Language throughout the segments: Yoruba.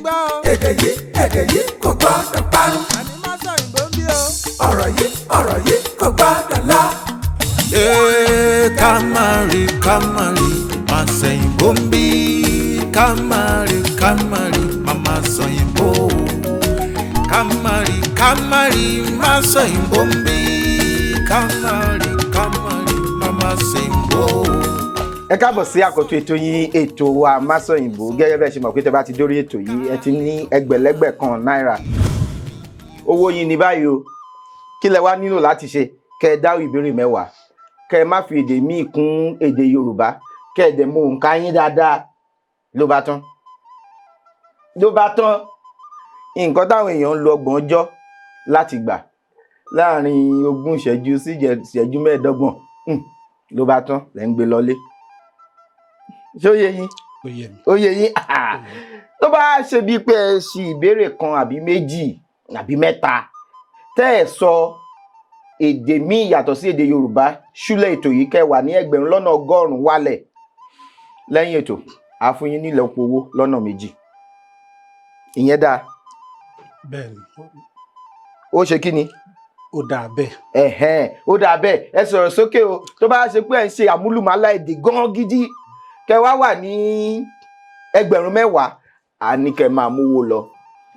gbọ́ o. èdè yìí kò gbọ́dọ̀ parun. àní má sọ ìbò ń bí o. ọ̀rọ̀ yìí kò gbọ́dọ̀ lọ. Kamari, má sẹ́yìn bó ń bí. Kamari, mama sẹ́yìn bó. Kamari, má sẹ́yìn bó ń bí. Kamari, mama sẹ́yìn bó. Ẹ káàbọ̀ sí àkọ́tún ètò yín ètò wa Masọ̀yìnbó. Gẹ́gẹ́ bẹ́ẹ̀ ṣe mọ̀ pé tẹ́ bá ti dórí ètò yìí ẹ ti ní ẹgbẹ̀lẹ́gbẹ̀ kan náírà. Owó yín ní báyìí o. Kí lẹ wá nílò láti ṣe? Kẹ́ ẹ dáhùn ìbéèrè 10. Kẹ́ ẹ má fi èdè míì kún èdè Yorùbá. Kẹ́ ẹ dẹ̀ mọ òǹkà yín dáadáa. Ló bá tán. Nǹkan táwọn èèyàn ń lo 30 ọjọ́ láti gbà láàrin 20 ìṣẹ́jú sí ìṣẹ́jú 25. Ló bá tán lẹ́ ń gbé lọlé. Ṣé ó yé yín? Ó yé yín. Tó bá ṣe bíi pé ẹ ṣì ìbéèrè kan àbí méjì àbí 3 tẹ́ ẹ sọ èdè míì yàtọ̀ sí èdè Yorùbá ṣúlẹ̀ ètò yìí kẹ́ wà ní 100 wálẹ̀. Lẹ́yìn ètò a fún yín nílẹ̀ owó lọ́nà 2. Ìyẹn dáa. Bẹ́ẹ̀ni. Ó ṣe kí ni? Ó dáa bẹ́ẹ̀. Ó dáa bẹ́ẹ̀. Ẹ sọ̀rọ̀ sókè o. Tó bá ṣe pé ẹ ń ṣe àmúlùmálà èdè gan gidi kẹ́ wá wà ní 10,000 àní kẹ́ máa mówó lọ.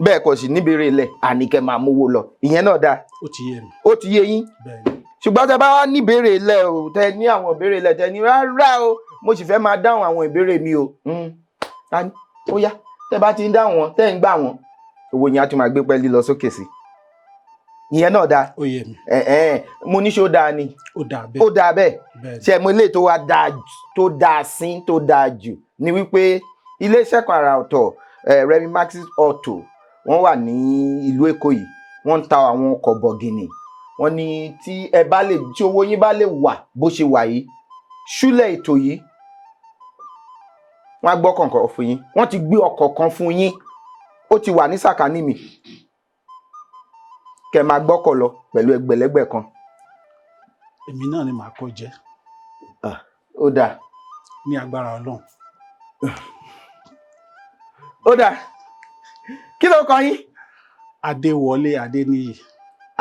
Bẹ́ẹ̀ kò sì níbèrè ilẹ̀ àní kẹ́ máa mówó lọ. Ìyẹn náà dáa. Ó ti yé mi. Ó ti yé yín. Bẹ́ẹ̀ni. Ṣùgbọ́n tẹ́ bá wá níbèrè ilẹ̀ o, tẹ́ ní àwọn ìbéèrè ilẹ̀ tẹ́ ní rárá o, mo sì fẹ́ máa dáhùn àwọn ìbéèrè mi o. Ó yá, tẹ́ bá ti ń dáhùn wọn, tẹ́ ń gbà wọn, owó yẹn á tún máa gbé pẹ́ẹ́lí lọ sókè sí. Ìyẹn náà dáa. Ó yé mi. Mo ní ṣé ó dáa ni. Ó dáa bẹ́ẹ̀. Ó dáa bẹ́ẹ̀. Bẹ́ẹ̀ni. Ṣé mo lè tó wá dáa tó dáa sí tó dáa jù ni wípé iléeṣẹ́ kan àrà ọ̀tọ̀ Remi Maxis Auto wọ́n wà ní ìlú Èkó yìí. Wọ́n ń ta àwọn ọkọ̀ bọ̀gìnì. Wọ́n ní tí owó yín bá lè wà bó ṣe wà yìí ṣúlẹ̀ ètò yìí wọ́n á gbọ́ kọ̀ọ̀kan fún yín. Wọ́n ti gbé ọkọ̀ kan fún yín. Ó ti wà ní sàkání mi. Kẹ́ máa gbọ́kọ̀ lọ pẹ̀lú ẹgbẹ̀lẹ́gbẹ̀ kan. Èmi náà ni màá kọ́ jẹ́. Ó dáa. Ní agbára Ọlọ́run. Ó dáa. Kí ló kọ yín? Adéwọlé Adéníyì.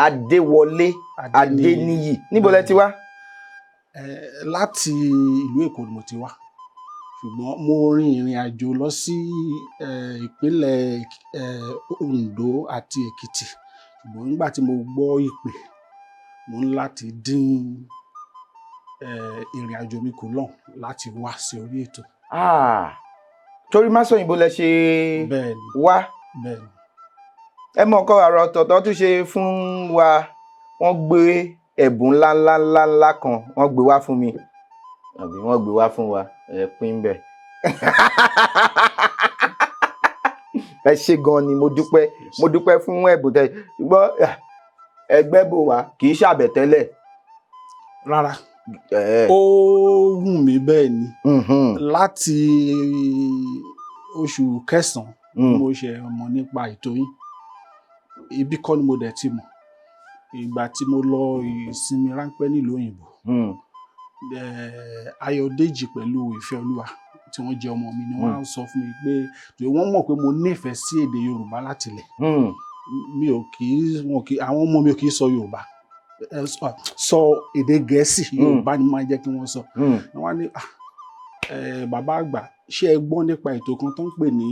Adéwọlé Adéníyì. Níbo lẹ ti wá? Láti ìlú Èkó ni mo ti wá. Ṣùgbọ́n mo rin ìrìn àjò lọ sí ìpínlẹ̀ Oǹdó àti Èkìtì. Ṣùgbọ́n nígbà tí mo gbọ́ ìpè, mo ń láti dín ìrìn àjò mi kù lọ́hùn láti wá sí orí ètò. Torí Masọ̀yìnbó lẹ ṣe wá. Bẹ́ẹ̀ni. Ẹ mọ nǹkan àrà ọ̀tọ̀ọ̀tọ̀ tún ṣe fún wa. Wọ́n gbé ẹ̀bùn ńláńlá kan wọ́n gbé wá fún mi. Àbí wọ́n gbé wá fún wa ẹ pín bẹ́ẹ̀. Ẹ ṣé gan ni mo dúpẹ́ fún ẹ̀bùn tẹ́ ṣùgbọ́n ẹgbẹ́ bò wá kì í ṣàbẹ̀tẹ́lẹ̀. Rárá. Ó wù mí bẹ́ẹ̀ ni. Láti oṣù kẹsàn-án mo ṣe mọ̀ nípa ètò yín. Ibi kọ́ ni mo dẹ̀ ti mọ̀. Ìgbà tí mo lọ ìsinmi ráńpẹ́ nílùú òyìnbó. Ayọ̀dèjì pẹ̀lú Ìfẹ́olúwa tí wọ́n jẹ́ ọmọ mi ni wọ́n sọ fún mi pé wọ́n mọ̀ pé mo nífẹ̀ẹ́ sí èdè Yorùbá láti ilẹ̀. Àwọn ọmọ mi ò kì í sọ Yorùbá. Sọ èdè Gẹ̀ẹ́sì Yorùbá ni máa jẹ́ kí wọ́n sọ. Wọ́n ní bàbá àgbà ṣé ẹ gbọ́ nípa ètò kan tó ń pè ní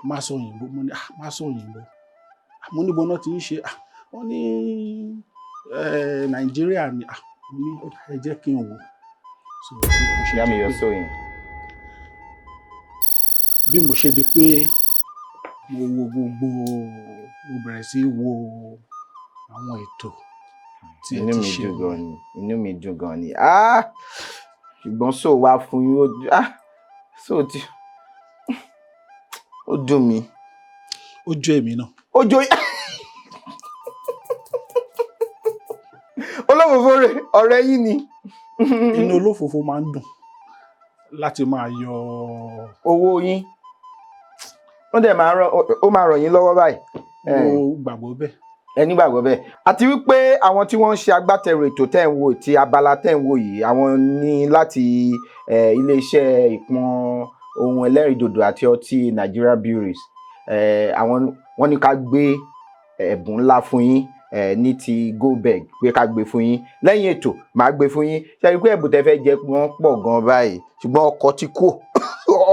Masọ̀yìnbó. Mo ní Masọ̀yìnbó. Mo ní bọ́nà tí ń ṣe. Wọ́n ní Nàìjíríà ni. Mo ní ẹ jẹ́ kí n wò. Yá mi yọ sóyìn. Bí mo ṣe di pé mo bẹ̀rẹ̀ sí wo àwọn ètò tí ẹ ti ṣe. Inú mi dùn gan ni. Ṣùgbọ́n so wá fún yín ó dùn mí. Ó jó èmi náà. Ó jó olófòfò rẹ̀ ọ̀rẹ́ yín ni. Inú olófòfò máa ń dùn láti máa yọ owó yín. Ó máa ràn yín lọ́wọ́ báyìí. Mo gbàgbọ́ bẹ́ẹ̀. Ẹ nígbàgbọ́ bẹ́ẹ̀. Àti wípé àwọn tí wọ́n ń ṣe agbátẹrù ètò tẹ́ ń wo ti abala tẹ́ ń wo yìí àwọn ní láti iléeṣẹ́ ìpọn ohun ẹlẹ́rìndòdò àti ọtí Nigeria Breweries àwọn wọ́n ní ká gbé ẹ̀bùn ńlá fún yín ní ti GoBeg pé ká gbé fún yín lẹ́yìn ètò màá gbé fún yín ṣe rí pé ẹ̀bùn tẹ́ fẹ́ jẹ wọ́n pọ̀ gan báyìí ṣùgbọ́n ọkọ̀ ti kú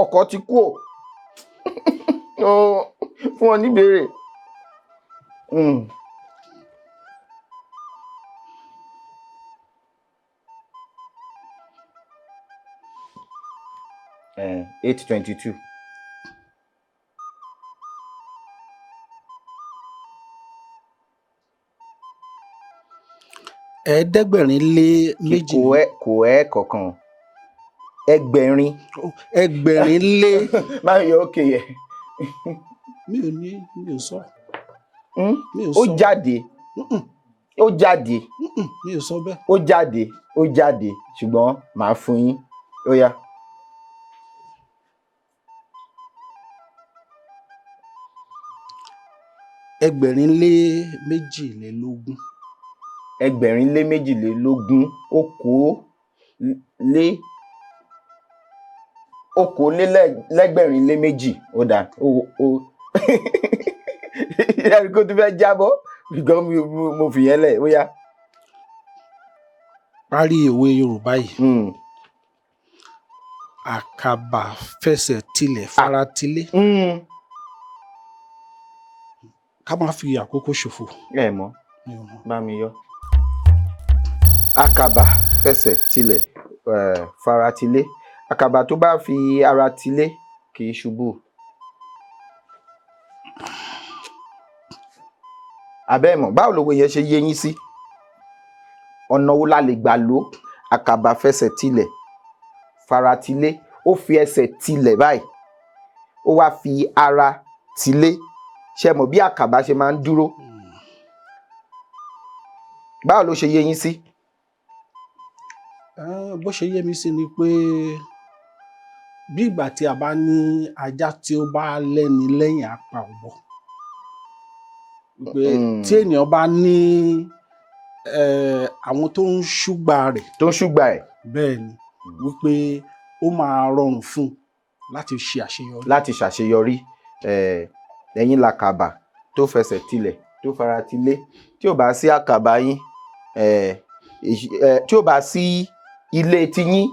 ọkọ̀ ti kú fún wọn níbèrè. $8.22. ẹ̀ẹ́dẹ́gbẹ̀rin lé méjì. kò ẹ́ kọ̀ọ̀kan ẹgbẹ̀rin. ẹgbẹ̀rin lé. báyọ̀ yọ òkè yẹ. mi ò sọ. ó jáde. ó jáde. mi ò sọ bẹ́ẹ̀. ó jáde ṣùgbọ́n màá fún yín ó yá. ẹgbẹ̀rin lé méjìlélógún. ẹgbẹ̀rin lé méjìlélógún okòólélẹ́gbẹ̀rin lé méjì ó dà ó ẹ̀rí kó tún fẹ́ jábọ́ ṣùgbọ́n mo fi yẹn lẹ̀ ó yá. parí òwe Yorùbá yìí. Àkàbà fẹsẹ̀ tilẹ̀ fara tilé. ká má fi àkókò ṣòfò. ẹ mọ̀ bá mi yọ. Àkàbà fẹsẹ̀ tilẹ̀ fara tilé. Àkàbà tó bá fi ara tilé kì í ṣubú. Àbẹ́ mọ̀ báwo lòwe yẹn ṣe yé yín sí? Ọ̀nà wo la lè gbà lò? Àkàbà fẹsẹ̀ tilẹ̀ fara tilé. Ó fi ẹsẹ̀ tilẹ̀ báyìí. Ó wá fi ara tilé. Ṣé mọ̀ bí àkàbà ṣe máa ń dúró? Báwo ló ṣe yé yín sí? Bó ṣe yé mi sí ni pé bí ìgbà tí a bá ní ajá tí ó bá lẹ́ni lẹ́yìn apá ọ̀bọ. Pé tí ènìyàn bá ní àwọn tó ń ṣúgbà rẹ̀. Tó ń ṣúgbà ẹ̀. Bẹ́ẹ̀ ni wípé ó máa rọrùn fún un láti ṣe àṣeyọrí. Láti ṣàṣeyọrí. Ẹ̀yin làkàbà tó fẹsẹ̀ tilẹ̀ tó fara tilé. Tí ò bá sí àkàbà yín tí ò bá sí ilé tiyín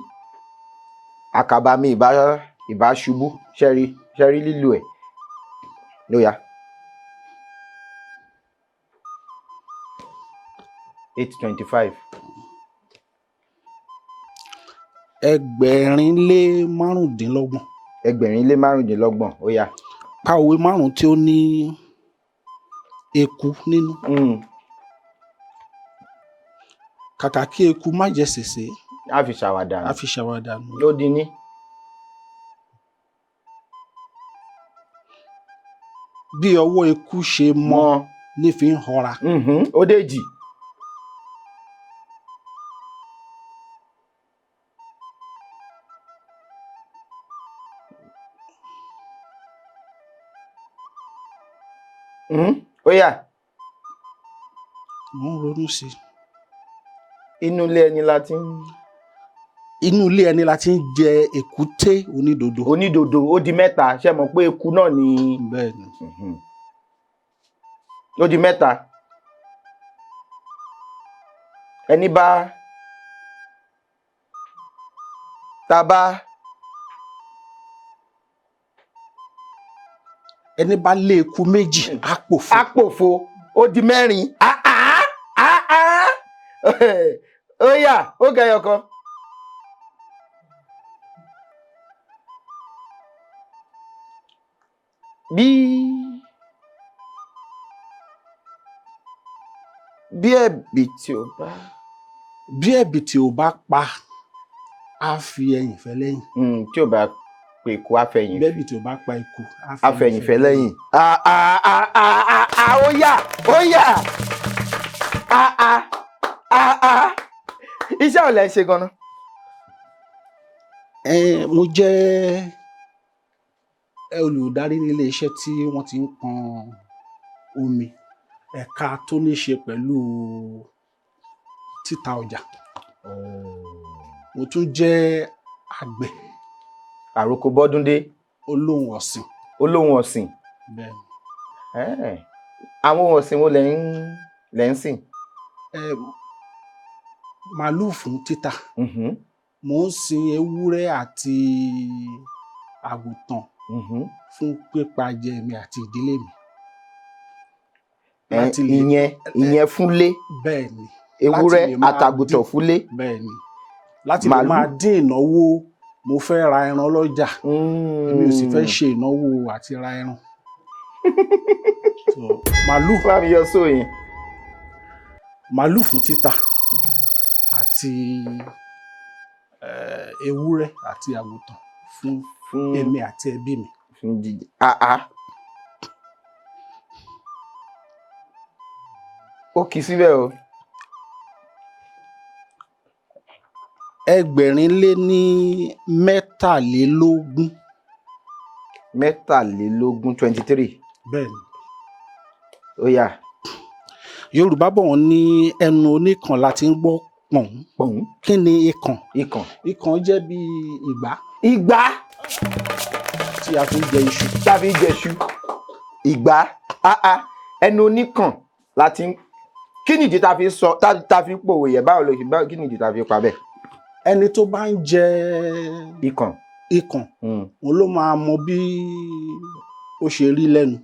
àkàbà mi ìbá ṣubú ṣẹ́rí lílò ẹ̀ lóya. 8.25. ẹgbẹ̀rin lé márùndínlọ́gbọ̀n. ẹgbẹ̀rin lé márùndínlọ́gbọ̀n ó yá. Ka òwe márùn tí ó ní eku nínú. Kàkà kí eku má jẹ sèse. A fi ṣàwàdà. A fi ṣàwàdà nù. Ló di ní. Bí ọwọ́ eku ṣe mọ́ ní fi ń họra. Ó dèjì. Ó yá. Mo ń ronú sí i. Inú ilé ẹni la ti ń. Inú ilé ẹni la ti ń jẹ èkúté onídodo. Onídodo ó di mẹ́ta ṣé mọ̀ pé eku náà ni. Bẹ́ẹ̀ ni. Ó di mẹ́ta. Ẹni bá ẹni bá lé eku méjì àpòfo. Àpòfo ó di mẹ́rin. Ó yá ó gẹyọ kan. Bí ẹ̀bìtì ò bá pa á fi ẹyìn fẹ́ lẹ́yìn. Tí ò bá pe eku á fẹ̀yìn. Bẹ́ẹ̀bìtì ò bá pa eku á fẹ̀yìn fẹ́ lẹ́yìn. Ó yá iṣẹ́ ò lẹ ṣe gan-an. Mo jẹ́ olùdarí nílé iṣẹ́ tí wọ́n ti ń pọn omi ẹ̀ka tó ní ṣe pẹ̀lú títa ọjà. Mo tún jẹ́ àgbẹ̀. Àròkọ bọ́dúndé. Olóhùn ọ̀sìn. bẹ́ẹ̀ ni. Àwọn ọ̀sìn wo lẹ̀ ń sìn? Màálùú fún títà. Mo ń sin ewúrẹ́ àti àgùntàn fún pípa jẹ mi àti ìdílé mi. Ìyẹn fúnlé? Bẹ́ẹ̀ ni. Ewúrẹ́ àtàgùntàn fúnlé? Bẹ́ẹ̀ ni. Láti lè máa dín ìnáwó, mo fẹ́ ra ẹran lọ́jà, èmi ò sì fẹ́ ṣe ìnáwó àti ra ẹran. Màálùú. Láti yọ sóyìn. Màálùú fún títà àti ewúrẹ́ àti àgùntàn fún èmi àti ẹbí mi. Fún jíjẹ. Ó kì í síbẹ̀ o. 23. 23. Bẹ́ẹ̀ ni. Ó yá. Yorùbá bọ̀ wọ́n ní ẹnu oníkan la ti ń gbọ́ pọ̀n. Kí ni ikàn? Ikàn jẹ́ bí ìgbá. Ìgbá? Tí a fi ń jẹ iṣu. Tí a fi ń jẹ iṣu. Ìgbá. Ẹnu oníkan la ti ń. Kí nìdí ta fi sọ ta fi pòwe yẹ báwo ló ṣe kí nìdí ta fi pa bẹ́ẹ̀? Ẹni tó bá ń jẹ ikàn òun ló máa mọ bí ó ṣe rí lẹ́nu.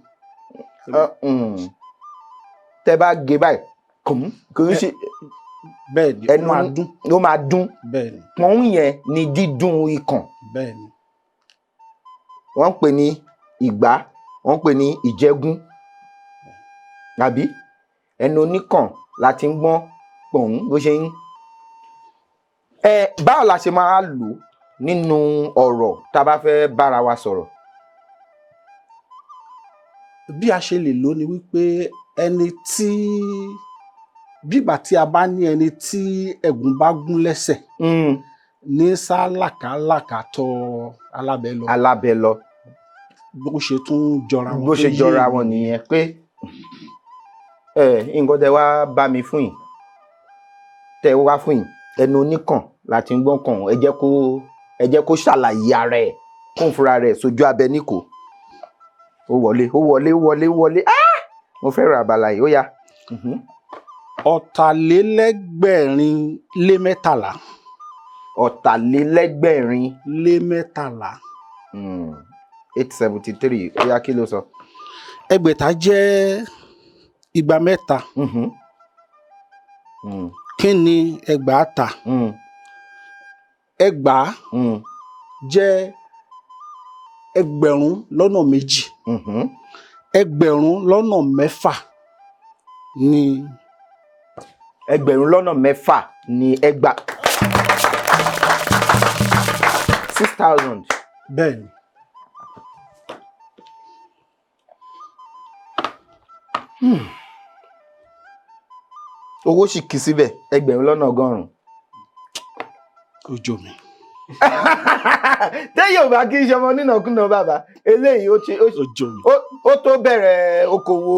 Tẹ bá gé báyìí kò ń ṣe. Bẹ́ẹ̀ ni ó máa dún. Bẹ́ẹ̀ ni. Pọ́n yẹn ni dídùn ikàn. Bẹ́ẹ̀ ni. Wọ́n ń pè ní ìgbá, wọ́n ń pè ní ìjẹ́gún. Àbí ẹnu oníkàn la ti ń gbọ́n pọ̀n bó ṣe ń. Báwo la ṣe máa lò nínú ọ̀rọ̀ tá a bá fẹ́ bára wa sọ̀rọ̀? Bí a ṣe lè lò ní wípé ẹni tí bígbà tí a bá ní ẹni tí ẹ̀gún bá gún lẹ́sẹ̀ ní sá làkàlàkà tọ alábẹ́ lọ. Bó ṣe tún jọra wọn. Bó ṣe jọra wọn nìyẹn pé nǹkan tẹ wá bá mi fún yìí tẹ wá fún yìí ẹnu oníkàn láti ń gbọ́n kàn ẹ jẹ́ kó ṣàlàyé ara ẹ̀ kún fúnra rẹ̀ sójú abẹ níkò. Ó wọlé. Mo fẹ́ ra abala yìí ó yá. 4,813. 4,813. 873 ó yá kí ló sọ? Ẹgbẹ̀ta jẹ́ igba mẹ́ta. Kí ni ẹgbàáta? Ẹgbàá jẹ́ ẹgbẹ̀rún lọ́nà méjì. Ẹgbẹ̀rún lọ́nà mẹ́fà ni. Ẹgbẹ̀rún lọ́nà mẹ́fà ni ẹgbà. 6,000. Bẹ́ẹ̀ ni. Owó sì kì í síbẹ̀ ẹgbẹ̀rún lọ́nà ọgọ́rùn-ún. Ojú mi. Téèyàn bá kí n ṣọmọ nínàkúnà bàbá eléyìí ó tó bẹ̀rẹ̀ okòwò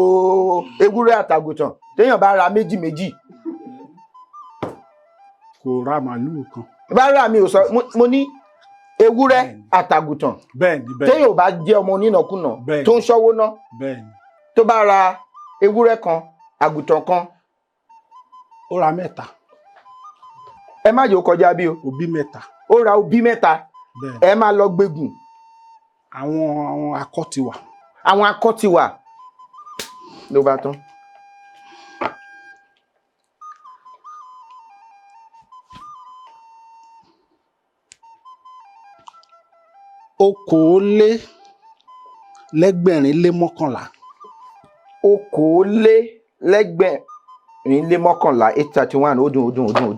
ewúrẹ́ àtàgùntàn téèyàn bá ra méjì. Kò ra màálùú kan. Bá rà mí ò sọ mo ní ewúrẹ́ àtàgùntàn. Bẹ́ẹ̀ ni. Téèyàn bá jẹ́ ọmọ nínàkúnà tó ń ṣọ́wó ná. Bẹ́ẹ̀ ni. Tó bá ra ewúrẹ́ kan àgùntàn kan. Ó ra mẹ́ta. Ẹ má jẹ́ ó kọjá bí o. Òbí mẹ́ta. Ó ra òbí mẹ́ta. Ẹ máa lọ gbégùn. Àwọn akọ ti wà. Àwọn akọ ti wà. Ló bá tán. Okòólélẹ́gbẹ̀rinlémọ́kànlá. 831 ó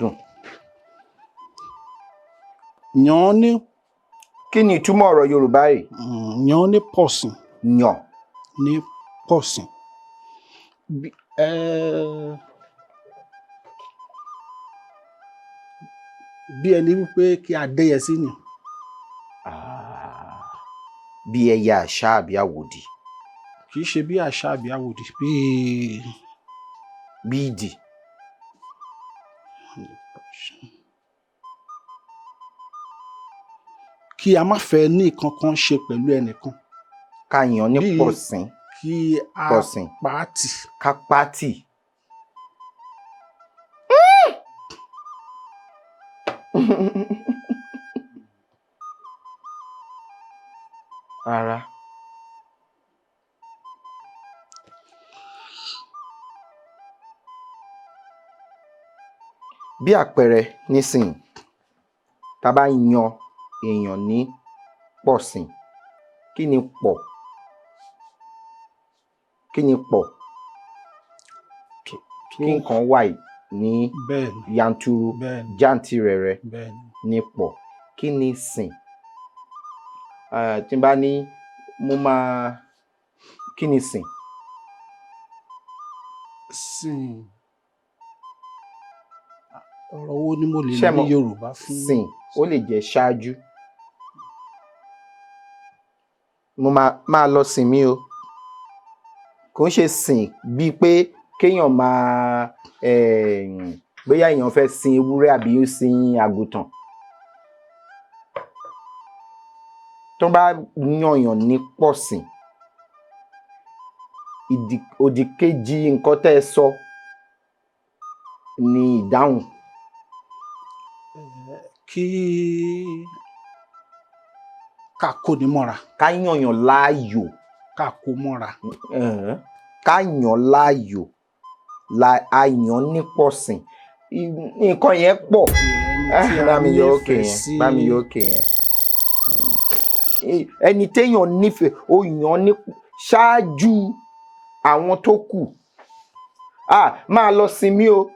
dùn. Yàn ní. Kí ni ìtumọ̀ ọ̀rọ̀ Yorùbá yìí? Yàn ní pọ̀sìn. Yàn ní pọ̀sìn. Bí ẹni wípé kí adéyẹ sí ni. Bí ẹyẹ àṣà àbí àwòdì. Kì í ṣe bí àṣà àbí àwòdì bí ìdì. Kí a má fẹ́ ní kankan ṣe pẹ̀lú ẹnìkan. Ká yàn ní pọ̀sìn. kí a pọ̀sìn pa á tì. ká pátì. Rárá. Bí àpẹẹrẹ nísìnyí, tá a bá yan èèyàn ní pọ̀sìn, kí ni pọ̀? Kí ni pọ̀? Kí nǹkan wà ní Bẹ́ẹ̀ni, yanturu, bẹ́ẹ̀ni, jáǹtìrẹrẹ bẹ́ẹ̀ni. ní pọ̀. Kí ni sìn? Tí n bá ní mo máa, kí ni sìn? Sìn. Ọ̀rọ̀ wo ni mo lè Ṣé ní mo- Yorùbá fún? Sìn ó lè jẹ́ ṣáájú. Mo máa lọ sìn mí o. Kò ń ṣe sìn bíi pé kéèyàn máa bóyá èèyàn fẹ́ sin ewúrẹ́ àbí ó sin àgùntàn. Tó bá yànyàn ní pọ̀sìn, òdì kejì nǹkan tẹ́ ẹ sọ ni ìdáhùn. Kí ká kó ni mọ́ra, Ká yànyàn láàyò. ká kó mọ́ra. Ká yàn láàyò, àyàn ní pọ̀sìn. Nǹkan yẹn pọ̀. Ẹni tí a Bá mi yọ òkè nífẹ̀ẹ́ yẹn, sí. bá mi yọ òkè yẹn. Ẹni téèyàn nífẹ̀ẹ́, ó yàn ní ṣáájú àwọn tó kù. Máa lọ sin mí o.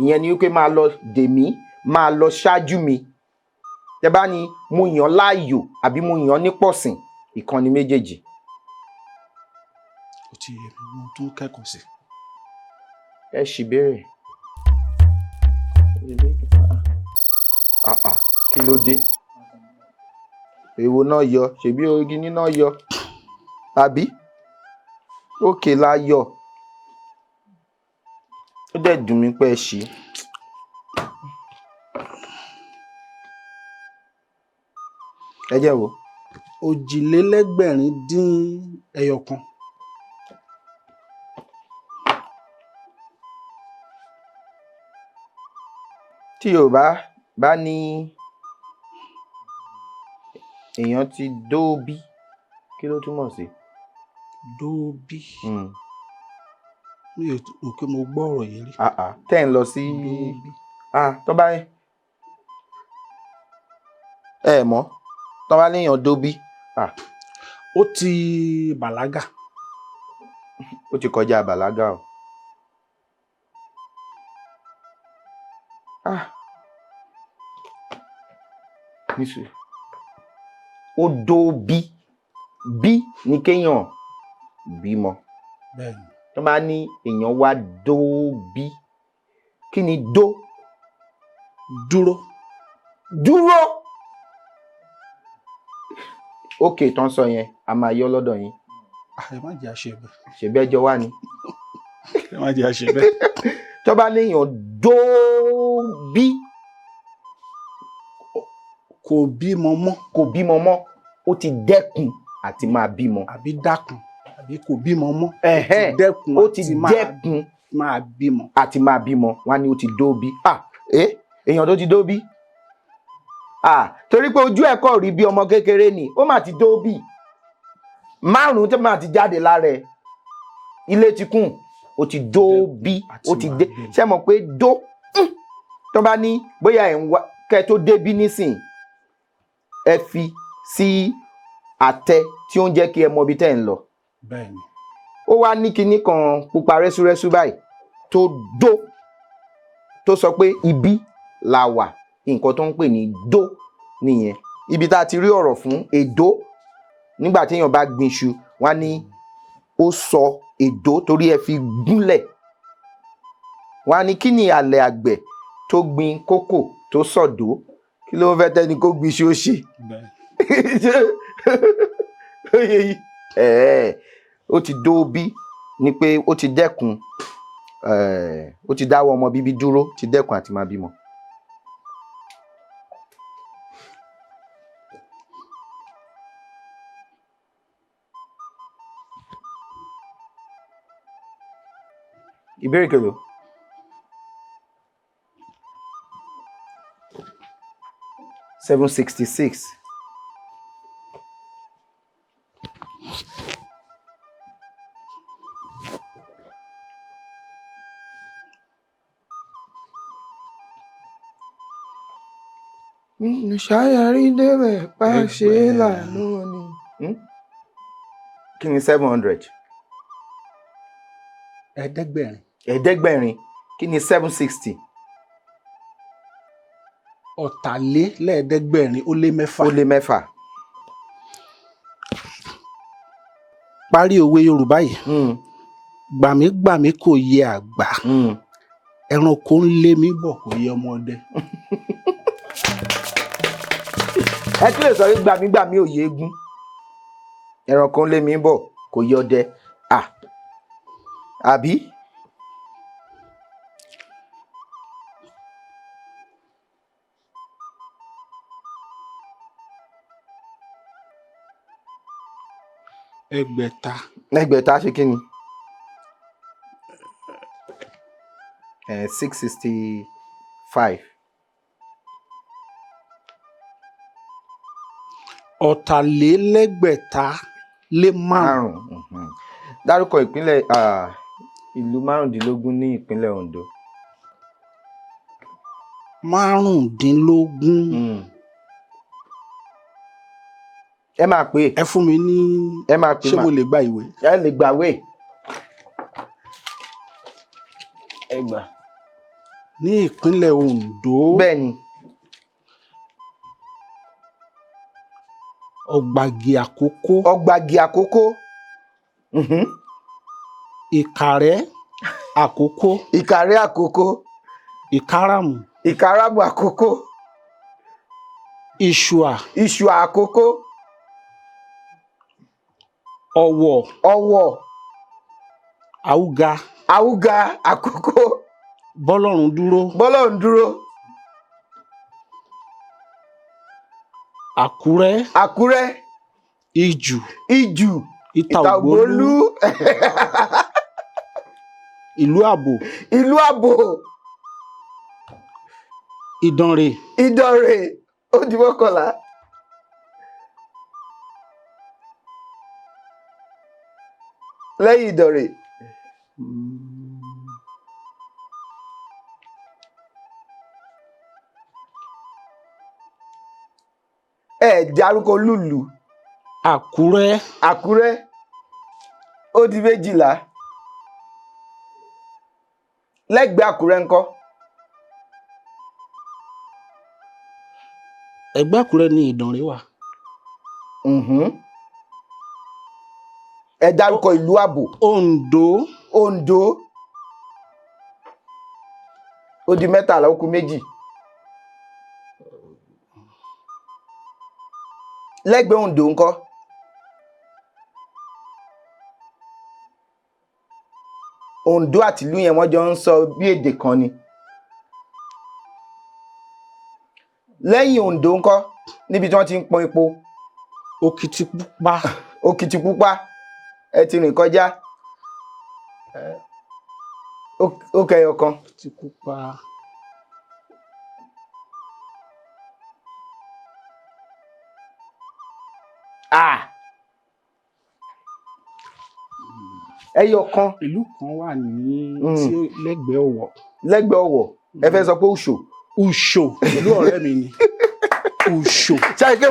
Ìyẹn ni wípé máa lọ dè mí, máa lọ ṣáájú mi. Tẹ́ bá ní mo yàn láàyò àbí mo yàn ní pọ̀sìn, ìkan ni méjèèjì. Ó ti yé mi, mo tún kẹ́kọ̀ọ́ sí. Ẹ ṣì béèrè. Kí ló dé? Èwo náà yọ? Ṣèbí ogini náà yọ? Àbí? Òkè la yọ. Ó dẹ̀ dùn mí pé ẹ ṣì. Ẹ jẹ́ wò. Òjìlélẹ́gbẹ̀rin-dín-ẹyọkan. Tí Yorùbá bá ní èèyàn ti dóòbí, kí ló túmọ̀ sí? Dóòbí. Mi ò rò pé mo gbọ́ ọ̀rọ̀ yìí rí. Tẹ́ ń lọ sí Dóòbí. tó bá ẹ mọ̀, tó bá léèyàn dóòbí, Ó ti bàlágà. ó ti kọjá bàlágà o. Nísù. Ó dóòbí. Bí ni kéèyàn bímọ. Bẹ́ẹ̀ni. Tó bá ní èèyàn wá dóòbí, kí ni dó? Dúró. Dúró. Òkè tán sọ yẹn, a máa yọ lọ́dọ̀ yín. Ẹ má jẹ́ àṣẹ bẹ́ẹ̀. Ṣèbí ẹjọ́ wà ní. Ẹ má jẹ́ àṣẹ bẹ́ẹ̀. Tó bá léèyàn dóòbí, Kò bímọ mọ́. kò bímọ mọ́, ó ti dẹ́kun àti máa bímọ. Àbí dákun. Àbí kò bímọ mọ́. Ẹ̀hẹ́n, Dẹ́kun ó ti àti dẹ́kun máa bímọ. àti máa bímọ. Wọ́n á ní ó ti dóòbí. Èèyàn tó ti dóòbí. Torí pé ojú ẹ̀ kọ́ rí bí ọmọ kékeré ni, ó mà ti dóòbí. 5 tó máa ti jáde lára ẹ̀. Ilé ti kùn, ó ti dóòbí, ó ti dé. Ṣé mọ̀ pé dó? Tó bá ní bóyá ẹ̀ ń wá kẹ́ tó débí nísìn, ẹ fi sí àtẹ tí ó ń jẹ́ kí ẹ mọ ibi tẹ́ ń lọ. Bẹ́ẹ̀ni. Ó wá ní kinní kan pupa rẹ́súrẹ́sú báyìí tó dó, tó sọ pé ibi la wà. Nǹkan tó ń pè ní dó nìyẹn. Ibi tá a ti rí ọ̀rọ̀ fún èdó, nígbà tí èèyàn bá gbin iṣu, wọ́n á ní ó sọ èdó torí ẹ fi gúnlẹ̀. Wọ́n á ní kí ni àlẹ́ àgbẹ̀ tó gbin kókò tó sọ̀dó, kí ló ń fẹ́ tẹ́ni kó gbin iṣu ó ṣe? Ó ti dóòbí ni pé ó ti dẹ́kun, ó ti dáwọ́ ọmọ bíbí dúró, ti dẹ́kun àti máa bímọ. ìbéèrè kelo. $766. Ṣáyàrí débẹ̀ pa ṣe lànà ni. Kí ni 700? ẹ̀ẹ́dẹ́gbẹ̀rin. Kí ni 760? ọ̀tàlélẹ́ẹ̀ẹ́dẹ́gbẹ̀rin ó lé mẹ́fà. ó lé mẹ́fà. parí òwe Yorùbá yìí. gbàmígbàmí kò yẹ àgbà. ẹranko ń lé mi bọ̀ kò yẹ ọmọdé. ẹ tún lè sọ pé gbàmígbàmí ò yé eégún, ẹranko ń lé mi bọ̀ kò yẹ ọdẹ. Àbí? ẹgbẹ̀ta ṣe kí ni? 665. ọ̀tàlélẹ́gbẹ̀ta lé márùn-ún. Dárúkọ ìpínlẹ̀ ìlú márùndínlógún ní ìpínlẹ̀ Ondo. márùndínlógún. Ẹ máa pè é. ẹ fún mi ní. Ẹ máa pè é. ṣé mo lè gba ìwé? Ẹ lè gbàwé. Ẹ gbà. ní ìpínlẹ̀ Ondo. Bẹ́ẹ̀ni. Ọ̀gbàgì Àkókó. Ọ̀gbàgì Àkókó. Ìkàrẹ́ Àkókó. Ìkàrẹ́ Àkókó. Ìkáràmù. Ìkáràmù Àkókó. Ìṣùà. Ìṣùà Àkókó. Ọ̀wọ̀. Ọ̀wọ̀. Àwùgà. Àwùgà Àkókó. Bọ́lọ́run dúró. Bọ́lọ́run dúró. Àkúrẹ́. Àkúrẹ́. Ìjù. Ìjù. Ìtàògbólú. Ìlú Àbò. Ìlú Àbò. Ìdànrè. Ìdànrè. Ó di mọ́kànlá. Lẹ́yìn Ìdànrè. Ẹ dárúkọ lùlù. Àkúrẹ́. Àkúrẹ́. Ó di 12. Lẹ́gbẹ̀ẹ́ Àkúrẹ́ ńkọ́? Ẹ̀gbẹ́ Àkúrẹ́ ni Ìdànrè wà. Ẹ dárúkọ ìlú Àbò. Oǹdó. Oǹdó. Ó di 13, ó kù 2. Lẹ́gbẹ̀ẹ́ Oǹdó ńkọ́? Oǹdó àti ìlú yẹn wọ́n jọ ń sọ bí èdè kan ni. Lẹ́yìn Oǹdó ńkọ́? Níbi tí wọ́n ti ń pọn epo. Òkìtìpupa. Òkìtìpupa. Ẹ ti rìn kọjá. Ó kẹyọ kan. Òkìtìpupa. Ẹyọ kan. Ìlú kan wà ní tí lẹ́gbẹ̀ẹ́ Ọ̀wọ̀. Lẹ́gbẹ̀ẹ́ Ọ̀wọ̀. Ẹ fẹ́ sọ pé Ùṣò. Ùṣò. Ìlú ọ̀rẹ́ mi ni. Ùṣò. Ṣáà kí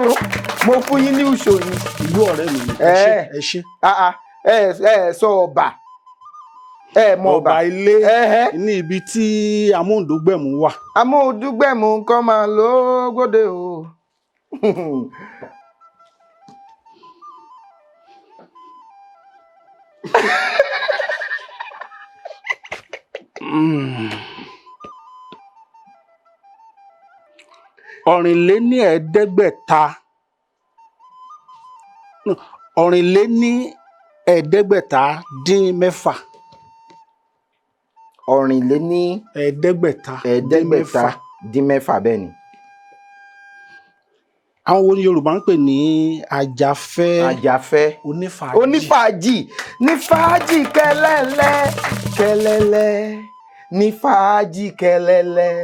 mo fún yín ní Ùṣò ni. Ìlú ọ̀rẹ́ mi ni. Ẹ ṣé. Ẹ sọ Ọ̀bà. Ẹ mọ Ọ̀bà. Ọ̀bà Ilé. Ní ibi tí Amóhùndógbẹ̀mù wà. Amóhùndógbẹ̀mù nǹkan máa ló gbóde o. Ọ̀rìnléníẹ̀ẹ́dẹ́gbẹ̀ta. Ọ̀rìnléníẹ̀ẹ́dẹ́gbẹ̀ta-dín-mẹ́fà. Ẹ̀ẹ́dẹ́gbẹ̀ta-dín-mẹ́fà bẹ́ẹ̀ ni. àwọn wo ni Yorùbá ń pè ní àjàfẹ́ onífàájì ní fàájì kẹlẹ́lẹ́ kẹlẹ́lẹ́ ní fàájì kẹlẹ́lẹ́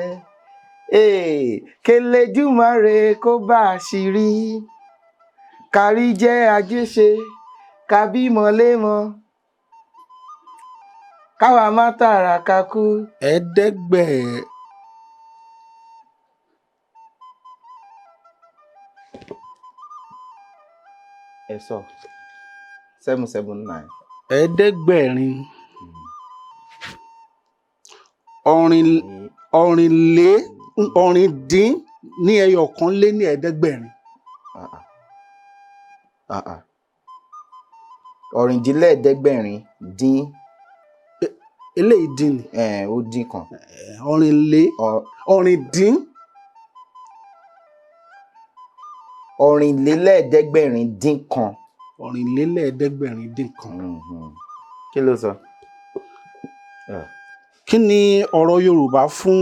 kẹlẹ́dùmarè kó bá àṣírí kárí jẹ́ àjẹṣe kábímọ lémọ káwa má tààrà kakú. ẹ sọ 779. ẹ̀ẹ́dẹ́gbẹ̀rin ọ̀rìn dín ní ẹyọ kan lé ní ẹ̀ẹ́dẹ́gbẹ̀rin. ọ̀rìndínlẹ́ẹ̀ẹ́dẹ́gbẹ̀rin dín. eléyìí dín ni. ó dín kan. ọ̀rìnlélẹ́ẹ̀ẹ́dẹ́gbẹ̀rin dín kan. ọ̀rìnlélẹ́ẹ̀ẹ́dẹ́gbẹ̀rin dín kan. kí ló sọ? kí ni ọ̀rọ̀ Yorùbá fún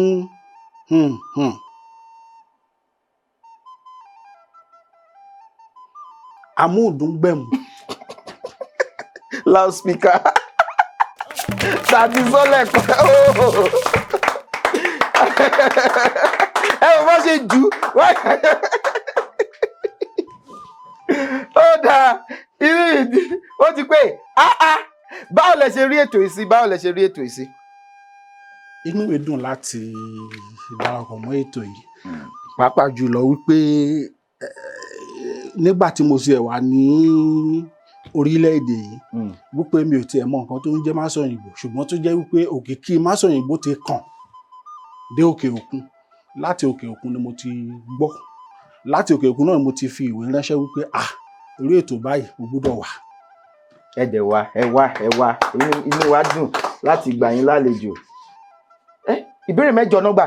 amúdùngbẹ̀mù? loudspeaker tàbí sọ́lẹ̀ kan ẹ ò bá ṣe jù ó dáa irú ìdí ó ti pé báwo lẹ ṣe rí ètò yìí sí? inú mi dùn láti darapọ̀ mọ́ ètò yìí pàápàá jùlọ wípé nígbà tí mo ṣe wà ní orílẹ̀-èdè yìí wípé mi ò tiẹ̀ mọ nǹkan tó ń jẹ́ Masọ̀yìnbó ṣùgbọ́n tó jẹ́ wípé òkìkí Masọ̀yìnbó ti kàn dé òkè òkun. Láti òkè òkun ni mo ti gbọ́, láti òkè òkun náà mo ti fi ìwé ránṣẹ́ wípé irú ètò báyìí mo gbọ́dọ̀ wà. ẹ dẹ̀ wá inú wa dùn láti gbà yín lálejò. ìbéèrè 8 náà gbà.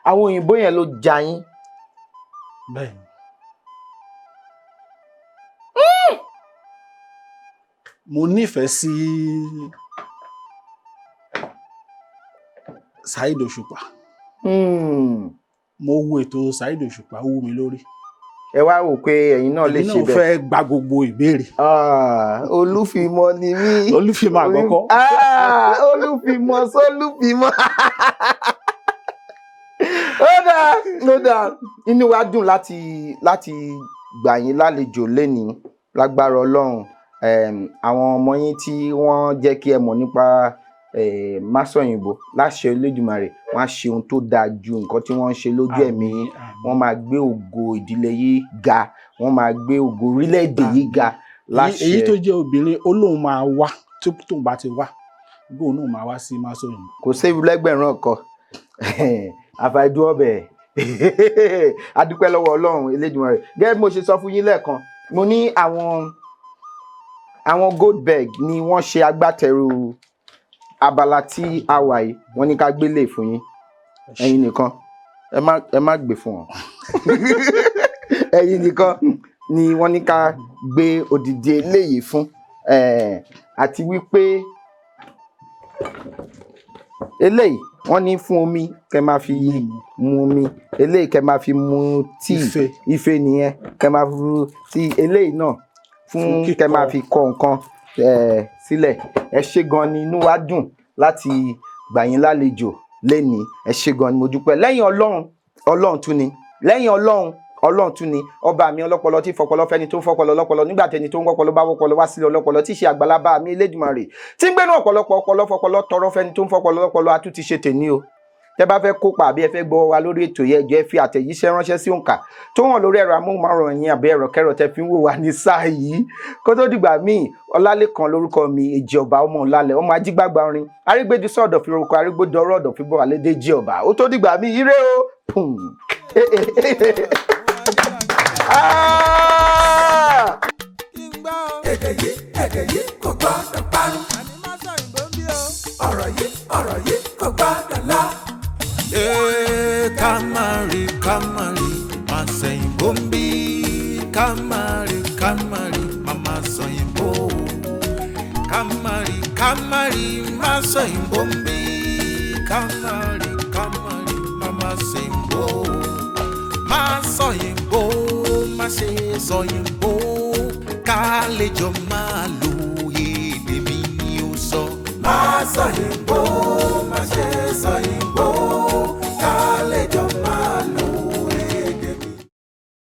àwọn òyìnbó yẹn ló jà yín. bẹ́ẹ̀ni. mo nífẹ̀ẹ́ sí Saheed Òṣùpá. mo wo ètò Saheed Òṣùpá, ó wú mi lórí. ẹ wá wò pé ẹ̀yin náà lè ṣe bẹ́ẹ̀. èmi náà fẹ́ gba gbogbo ìbéèrè. olúfimọ́ ni mí. olúfimọ́ àkọ́kọ́. olúfimọ́ sólúfimọ́. ó dáa inú wa dùn láti gbà yín lálejò lénìí lágbára Ọlọ́run. àwọn ọmọ yín tí wọ́n jẹ́ kí ẹ mọ̀ nípa Masọ̀yìnbó láṣẹ Olódùmarè wọ́n á ṣe ohun tó dáa ju nǹkan tí wọ́n ń ṣe lójú ẹ̀mí. wọ́n máa gbé ògo ìdílé yìí ga, wọ́n máa gbé ògo orílẹ̀-èdè yìí ga láṣẹ. èyí tó jẹ́ obìnrin ó lóun máa wá tó bá ti wá bóun náà máa wá sí Masọ̀yìnbó. kò séwu lẹ́gbẹ̀rún ọkọ àfàìdú ọbẹ̀ adúpẹ́ lọ́wọ́ Ọlọ́run Elédùmarè. gẹ́gẹ́ bí mo ṣe sọ fún yín lẹ́ẹ̀kan, mo ní àwọn Goldberg ni wọ́n ṣe agbátẹrù abala tí a wà yìí. wọ́n ní ká gbélé fún yín, ẹ̀yin nìkan ẹ má gbé fún wọn. ẹ̀yin nìkan ni wọ́n ní ká gbé odidi eléyìí fún, àti wípé eléyìí wọ́n ní fún omi kẹ́ máa fi mu omi, eléyìí kẹ́ máa fi mu tíì, ife nìyẹn kẹ́ máa fi tí eléyìí náà fún kẹ́ máa fi kọ nǹkan sílẹ̀. ẹ ṣé gan ni, inú wa dùn láti gbà yín lálejò lénìí. ẹ ṣé gan ni, mo dúpẹ́. lẹ́yìn Ọlọ́run tún ni, lẹ́yìn Ọlọ́run tún ni ọba mi ọlọ́pọlọ tí fọpọlọ fẹ́ni tó ń fọpọlọ lọ́pọlọ nígbà tẹni tó ń wọ́pọlọ bá wọ́pọlọ wá sílẹ̀ ọlọ́pọlọ tí ṣe àgbàlagbà mi Elédùmarè tí ń gbénú ọ̀pọ̀lọpọ̀ ọpọlọ fọpọlọ tọrọ fẹ́ni tó ń fọpọlọ lọ́pọlọ a tún ti ṣe tèmi o. tẹ́ bá fẹ́ kópa àbí ẹ fẹ́ gbọ́ wa lórí ètò yẹn jẹ́ fi àtẹ̀jíṣẹ́ ránṣẹ́ sí òǹkà tó hàn lórí ẹ̀rọ amóhùnmáwòrán yín àbí ẹ̀rọ kẹrọ tẹ́ fi ń wò wá ní sáà yìí. kó tó dìgbà míì, Ọlálékan lórúkọ mi, Èjì Ọba ọmọ Ọlálẹ̀ ọmọ ajígbàgbà orin arígbédi sọ̀dọ̀ fi orúkọ arígbódò ọ̀rọ̀ ọ̀dọ̀ fi bọ̀ wálé Déjì Ọba. ó tó dìgbà míì, ire o. èdè yìí kò gbọ́dọ̀ parun. ọ̀rọ̀ yìí kò gbọ́dọ̀ lọ. Kamari Masọ̀yìnbó ń bí. Kamari Mama Sọ̀yìnbó. Kamari. Kamari maso imbombi, kamari mama simbo, maso imbo, mase so imbo, kale jo malu ye de mi ni o so, maso imbo.